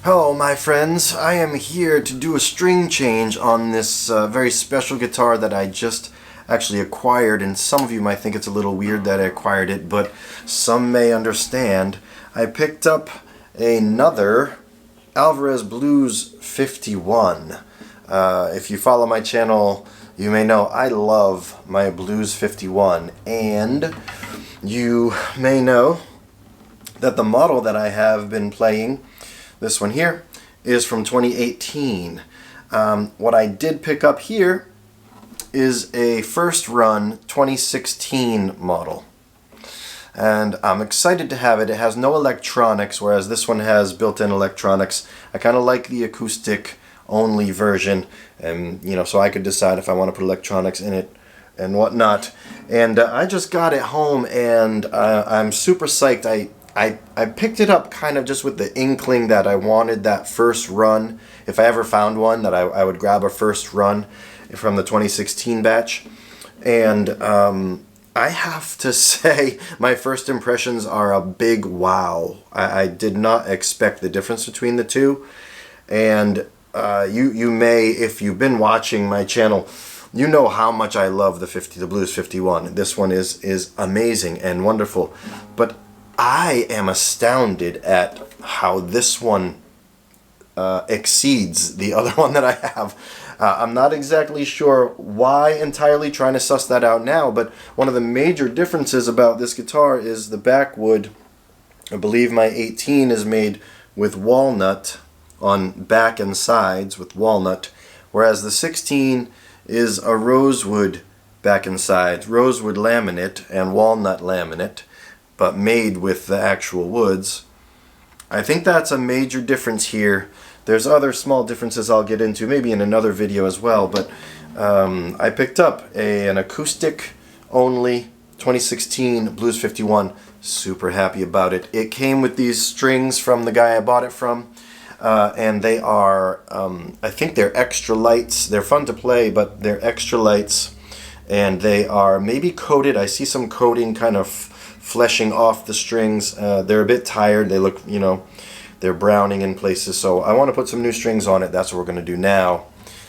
Hello my friends, I am here to do a string change on this very special guitar that I just actually acquired, and some of you might think it's a little weird that I acquired it, but some may understand. I picked up another Alvarez Blues 51. If you follow my channel, you may know I love my Blues 51, and you may know that the model that I have been playing, this one here, is from 2018. What I did pick up here is a first run 2016 model. And I'm excited to have it. It has no electronics, whereas this one has built-in electronics. I kind of like the acoustic only version, and so I could decide if I want to put electronics in it and whatnot. And I just got it home, and I'm super psyched. I picked it up kind of just with the inkling that I wanted that first run. If I ever found one, that I would grab a first run from the 2016 batch. And I have to say, my first impressions are a big wow. I did not expect the difference between the two. And you may, if you've been watching my channel, you know how much I love the Blues 51. This one is amazing and wonderful. But I am astounded at how this one exceeds the other one that I have. I'm not exactly sure why entirely, trying to suss that out now, but one of the major differences about this guitar is the backwood. I believe my 18 is made with walnut on back and sides, with walnut, whereas the 16 is a rosewood back and sides, rosewood laminate and walnut laminate, but made with the actual woods. I think that's a major difference here. There's other small differences I'll get into maybe in another video as well, but I picked up an acoustic only 2016 Blues 51. Super happy about it. It came with these strings from the guy I bought it from, and they are, I think they're extra lights. They're fun to play, but they're extra lights, and they are maybe coated. I see some coating kind of fleshing off the strings. They're a bit tired. They look, they're browning in places. So I want to put some new strings on it. That's what we're going to do now.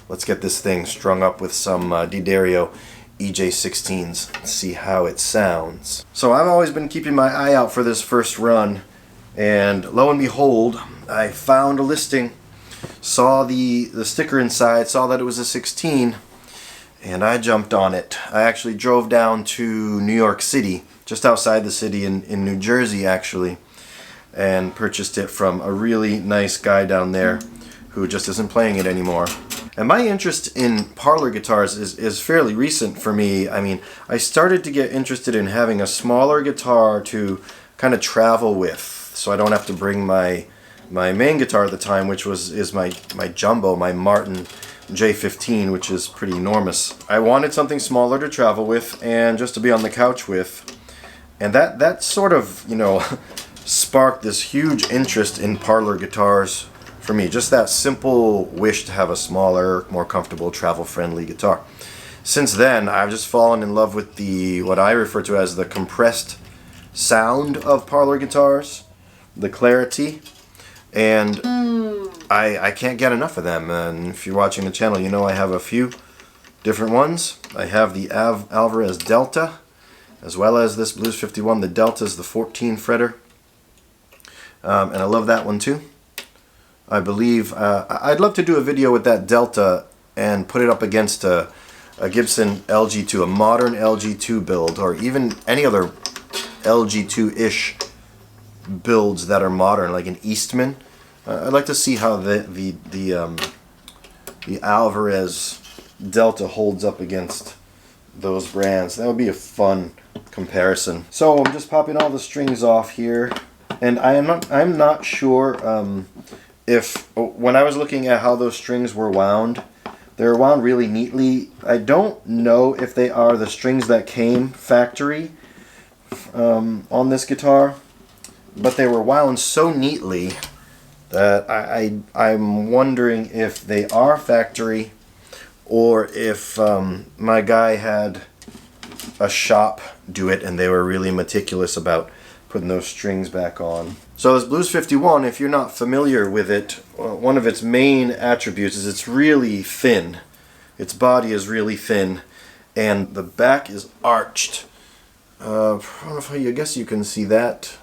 Let's get this thing strung up with some D'Addario EJ16s. See how it sounds. So I've always been keeping my eye out for this first run, and lo and behold, I found a listing, saw the sticker inside, saw that it was a 16, and I jumped on it. I actually drove down to New York City, just outside the city in New Jersey actually, and purchased it from a really nice guy down there who just isn't playing it anymore. And my interest in parlor guitars is fairly recent for me. I mean, I started to get interested in having a smaller guitar to kind of travel with, so I don't have to bring my main guitar at the time, which is my jumbo, my Martin J15, which is pretty enormous. I wanted something smaller to travel with and just to be on the couch with. And that sort of, sparked this huge interest in parlor guitars for me. Just that simple wish to have a smaller, more comfortable, travel-friendly guitar. Since then, I've just fallen in love with what I refer to as the compressed sound of parlor guitars, the clarity, and I can't get enough of them. And if you're watching the channel, you know I have a few different ones. I have the Alvarez Delta, as well as this Blues 51. The Delta is the 14 fretter, and I love that one too. I believe I'd love to do a video with that Delta and put it up against a Gibson LG2, a modern LG2 build, or even any other LG2-ish builds that are modern, like an Eastman. I'd like to see how the Alvarez Delta holds up against those brands. That would be a fun comparison. So I'm just popping all the strings off here, and I'm not sure if, when I was looking at how those strings were wound, they're wound really neatly. I don't know if they are the strings that came factory on this guitar, but they were wound so neatly that I'm wondering if they are factory, or if my guy had a shop do it and they were really meticulous about putting those strings back on. So this Blues 51, if you're not familiar with it, one of its main attributes is it's really thin. Its body is really thin, and the back is arched. I don't know if I guess you can see that,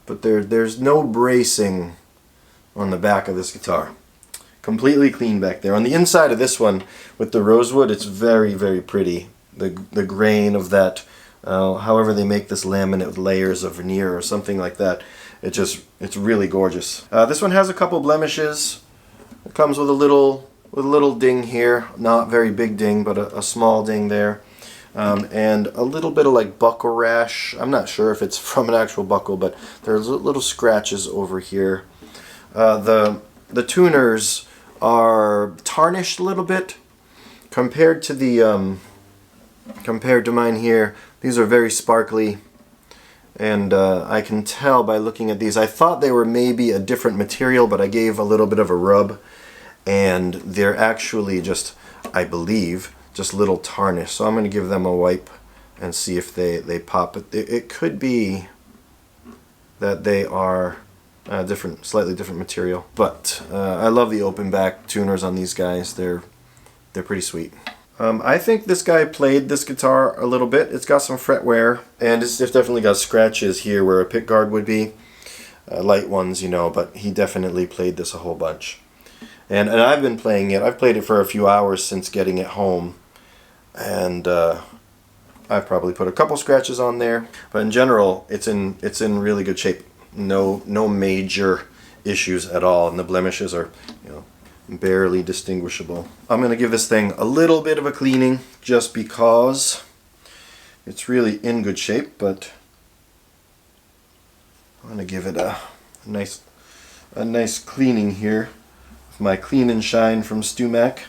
but there's no bracing on the back of this guitar. Completely clean back there. On the inside of this one, with the rosewood, it's very, very pretty. The grain of that, however they make this laminate with layers of veneer or something like that, it's really gorgeous. This one has a couple blemishes. It comes with a little ding here, not very big ding, but a small ding there, and a little bit of like buckle rash. I'm not sure if it's from an actual buckle, but there's little scratches over here. The tuners are tarnished a little bit compared to mine here. These are very sparkly. And I can tell by looking at these. I thought they were maybe a different material, but I gave a little bit of a rub, and they're actually just, I believe, just little tarnish. So I'm going to give them a wipe and see if they pop. It could be that they are slightly different material. But I love the open back tuners on these guys. They're pretty sweet. I think this guy played this guitar a little bit. It's got some fret wear, and it's definitely got scratches here where a pick guard would be. Light ones, you know, but he definitely played this a whole bunch. And I've been playing it. I've played it for a few hours since getting it home, and I've probably put a couple scratches on there. But in general, it's in really good shape. No major issues at all, and the blemishes are, you know, barely distinguishable. I'm going to give this thing a little bit of a cleaning just because it's really in good shape, but I'm going to give it a nice cleaning here with my Clean and Shine from StewMac.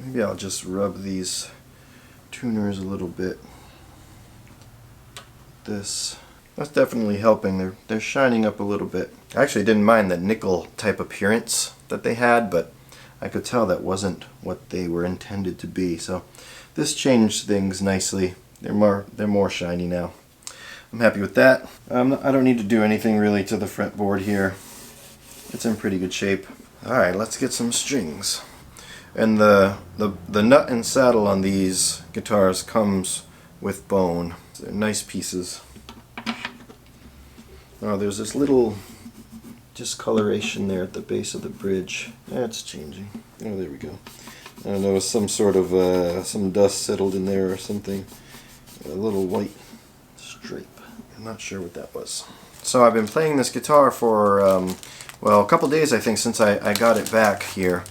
Maybe I'll just rub these tuners a little bit. That's definitely helping. They're shining up a little bit. I actually didn't mind that nickel type appearance that they had, but I could tell that wasn't what they were intended to be. So this changed things nicely. They're more shiny now. I'm happy with that. I don't need to do anything really to the fretboard here. It's in pretty good shape. All right, let's get some strings. And the nut and saddle on these guitars comes with bone. They're nice pieces. Oh, there's this little discoloration there at the base of the bridge. That's changing. Oh, there we go. I don't know, some sort of some dust settled in there or something. A little white stripe. I'm not sure what that was. So I've been playing this guitar for well, a couple days I think since I got it back here.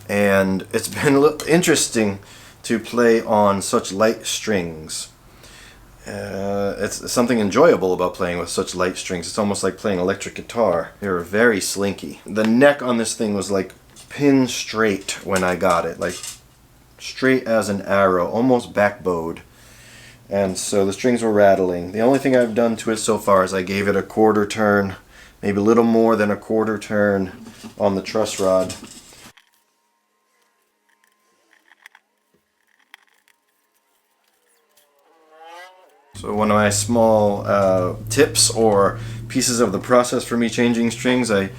And it's been a little interesting to play on such light strings. It's something enjoyable about playing with such light strings. It's almost like playing electric guitar. They're very slinky. The neck on this thing was like pin straight when I got it, like straight as an arrow, almost backbowed. And so the strings were rattling. The only thing I've done to it so far is I gave it a quarter turn, maybe a little more than a quarter turn on the truss rod. So one of my small tips or pieces of the process for me changing strings, I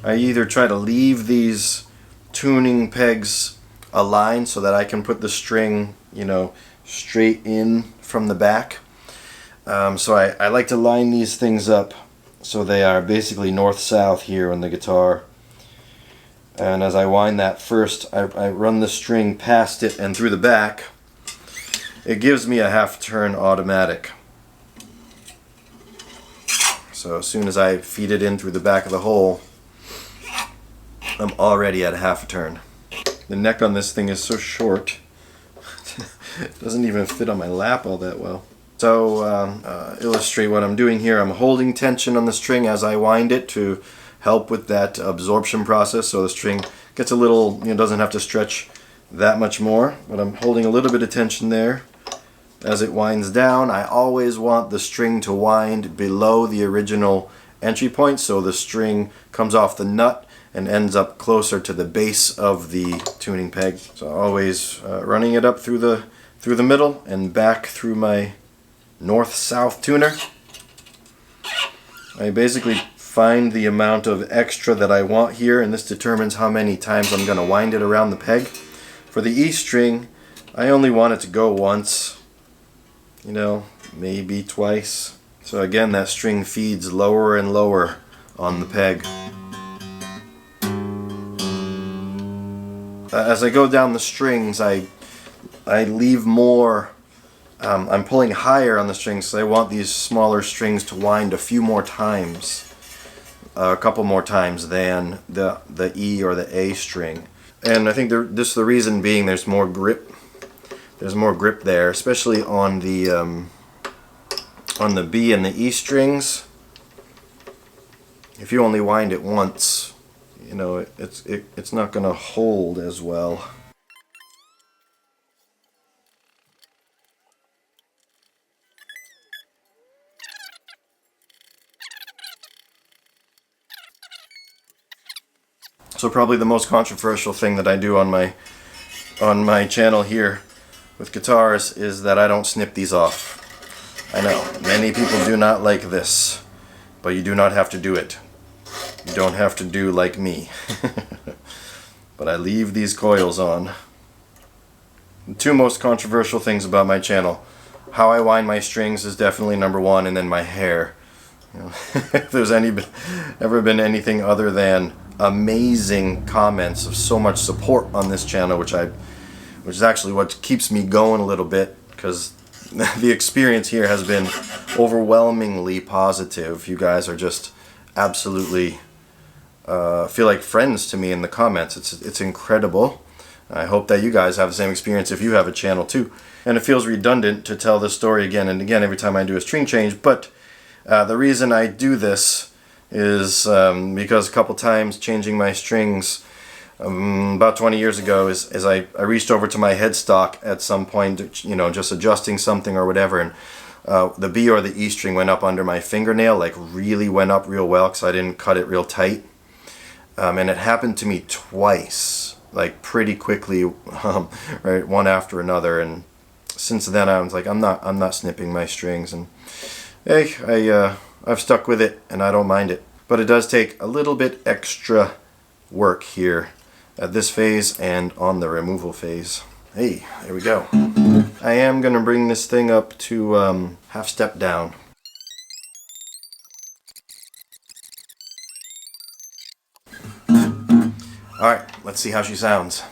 either try to leave these tuning pegs aligned so that I can put the string, you know, straight in from the back. So I like to line these things up so they are basically north-south here on the guitar. And as I wind that first, I run the string past it and through the back. It gives me a half turn automatic. So as soon as I feed it in through the back of the hole, I'm already at a half a turn. The neck on this thing is so short, it doesn't even fit on my lap all that well. So illustrate what I'm doing here, I'm holding tension on the string as I wind it to help with that absorption process, so the string gets a little, you know, doesn't have to stretch that much more, but I'm holding a little bit of tension there. as it winds down. I always want the string to wind below the original entry point, so the string comes off the nut and ends up closer to the base of the tuning peg. So always running it up through the middle and back through my north-south tuner. I basically find the amount of extra that I want here, and this determines how many times I'm going to wind it around the peg. For the E string, I only want it to go once, you know, maybe twice. So again, that string feeds lower and lower on the peg. As I go down the strings, I leave more, I'm pulling higher on the strings, so I want these smaller strings to wind a few more times, a couple more times than the E or the A string. And I think the reason being there's more grip. There's more grip there, especially on the B and the E strings. If you only wind it once, you know, it's not going to hold as well. So probably the most controversial thing that I do on my channel here with guitars is that I don't snip these off. I know, many people do not like this, but you do not have to do it. You don't have to do like me. But I leave these coils on. The two most controversial things about my channel: how I wind my strings is definitely number one, and then my hair. You know, if there's ever been anything other than amazing comments of so much support on this channel, which is actually what keeps me going a little bit, because the experience here has been overwhelmingly positive. You guys are just absolutely feel like friends to me in the comments. It's incredible. I hope that you guys have the same experience if you have a channel too. And it feels redundant to tell this story again and again every time I do a string change, but the reason I do this is because a couple times changing my strings about 20 years ago, is I reached over to my headstock at some point, you know, just adjusting something or whatever, and the B or the E string went up under my fingernail, like really went up real well because I didn't cut it real tight. And it happened to me twice, like pretty quickly, right, one after another. And since then I was like, I'm not snipping my strings, and hey, I've stuck with it and I don't mind it. But it does take a little bit extra work here at this phase and on the removal phase. Hey, there we go. I am gonna bring this thing up to half step down. Alright, let's see how she sounds.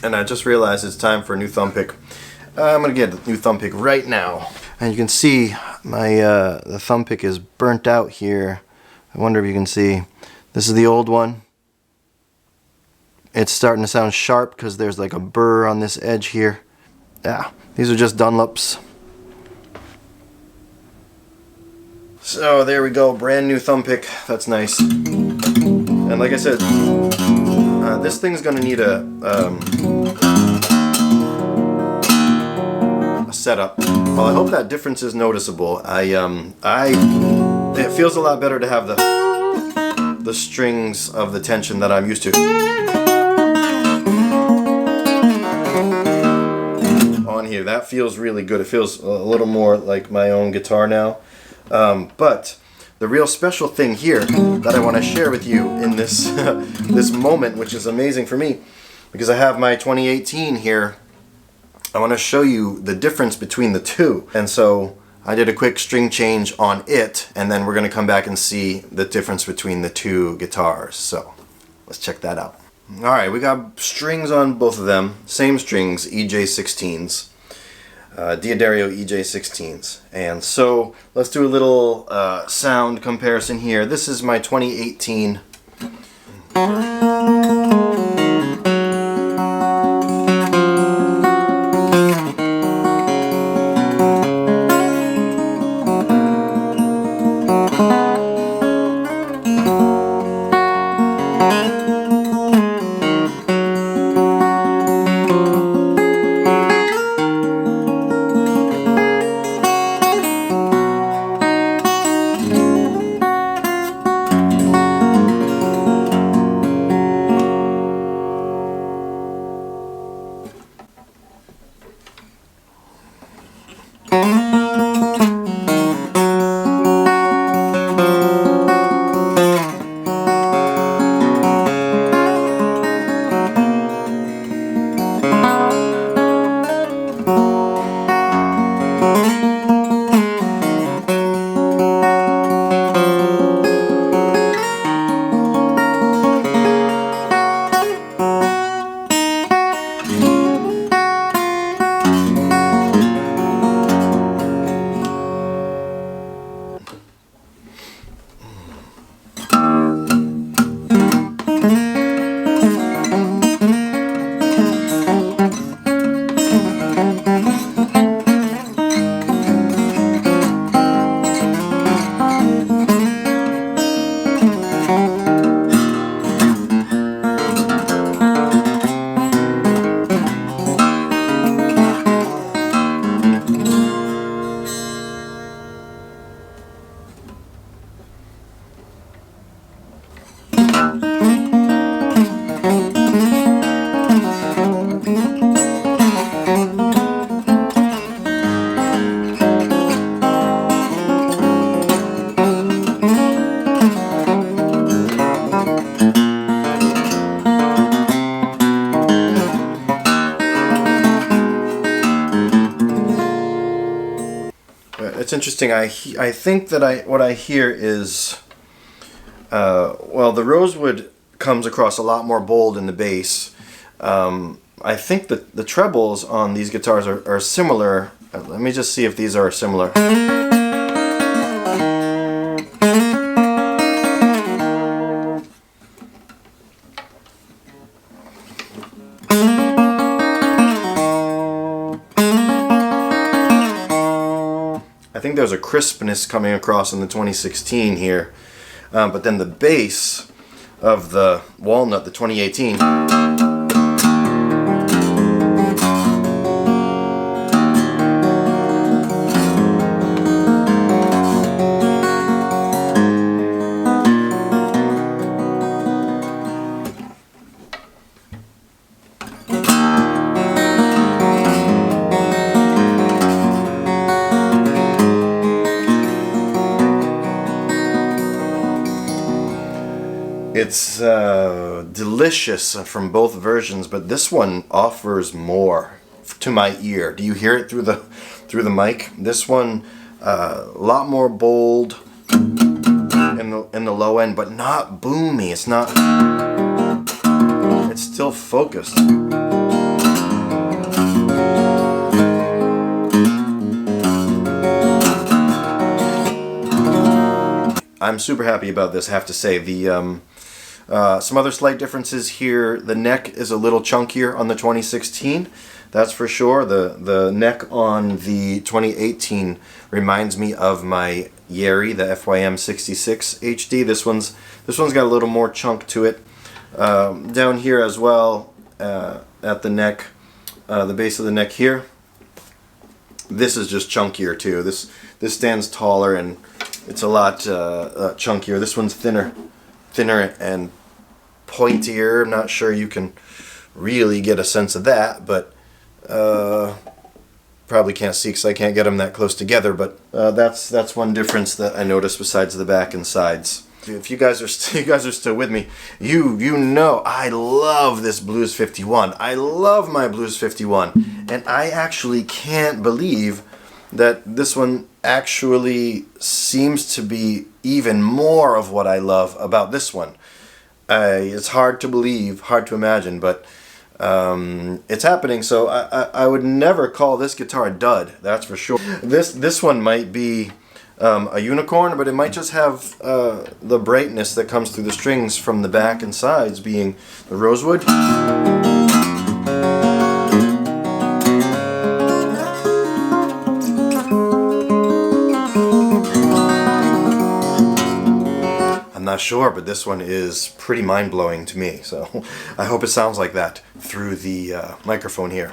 And I just realized it's time for a new thumb pick. I'm gonna get a new thumb pick right now. And you can see my the thumb pick is burnt out here. I wonder if you can see. This is the old one. It's starting to sound sharp because there's like a burr on this edge here. Yeah, these are just Dunlops. So there we go, brand new thumb pick. That's nice. And like I said, this thing's gonna need a setup. Well, I hope that difference is noticeable. It feels a lot better to have the strings of the tension that I'm used to on here. That feels really good. It feels a little more like my own guitar now. But the real special thing here that I want to share with you in this this moment, which is amazing for me, because I have my 2018 here, I want to show you the difference between the two. And so I did a quick string change on it, and then we're going to come back and see the difference between the two guitars. So let's check that out. Alright, we got strings on both of them. Same strings, EJ16s. D'Addario EJ16s. And so let's do a little sound comparison here. This is my 2018. It's interesting. I think that what I hear is, well, the rosewood comes across a lot more bold in the bass. I think that the trebles on these guitars are similar. Let me just see if these are similar. I think there's a crispness coming across in the 2016 here, but then the bass of the walnut, the 2018, it's delicious from both versions, but this one offers more to my ear. Do you hear it through the mic? This one a lot more bold in the low end, but not boomy. It's not. It's still focused. I'm super happy about this, I have to say. Some other slight differences here. The neck is a little chunkier on the 2016, that's for sure. The neck on the 2018 reminds me of my Yeri, the FYM 66 HD. This one's got a little more chunk to it. Down here as well, at the neck, the base of the neck here, this is just chunkier too. This stands taller and it's a lot chunkier. This one's thinner and pointier. I'm not sure you can really get a sense of that, but probably can't see because I can't get them that close together. But that's one difference that I noticed besides the back and sides. If you guys are still with me, you know I love this Blues 51. I love my Blues 51, and I actually can't believe that this one actually seems to be even more of what I love about this one. It's hard to believe, hard to imagine, but it's happening. So I would never call this guitar a dud, that's for sure. This one might be a unicorn, but it might just have the brightness that comes through the strings from the back and sides being the rosewood. I'm not sure, but this one is pretty mind-blowing to me, so I hope it sounds like that through the microphone here.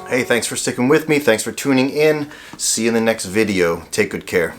Hey, thanks for sticking with me. Thanks for tuning in. See you in the next video. Take good care.